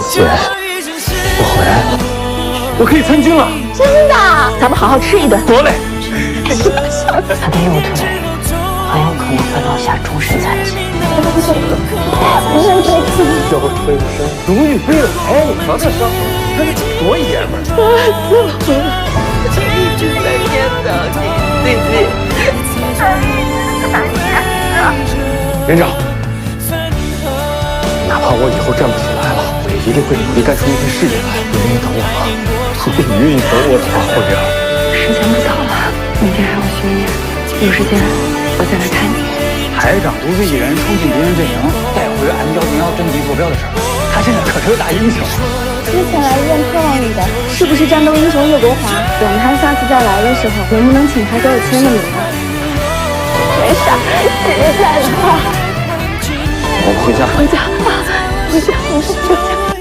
子然，我回来了，我可以参军了！真的？咱们好好吃一顿。得嘞！他的右腿很有可能会落下终身残疾。要不吹个声，荣誉归来，你瞧这伤，看着多爷们儿！我一直在念叨你，弟弟。连长，哪怕我以后站不起来了，我也一定会努力干出一份事业来。你愿意等我吗？如果你愿意等我的话，慧儿，时间不早了，明天还有巡演，有时间我再来看你。排长独自一人冲进敌人阵营，带回M101登机坐标的事儿，他现在可是个大英雄。之前来医院探望你的，是不是战斗英雄岳国华？等他下次再来的时候，能不能请他给我签个名啊？没事，姐姐在的话，我们回家。回家，回家，回家。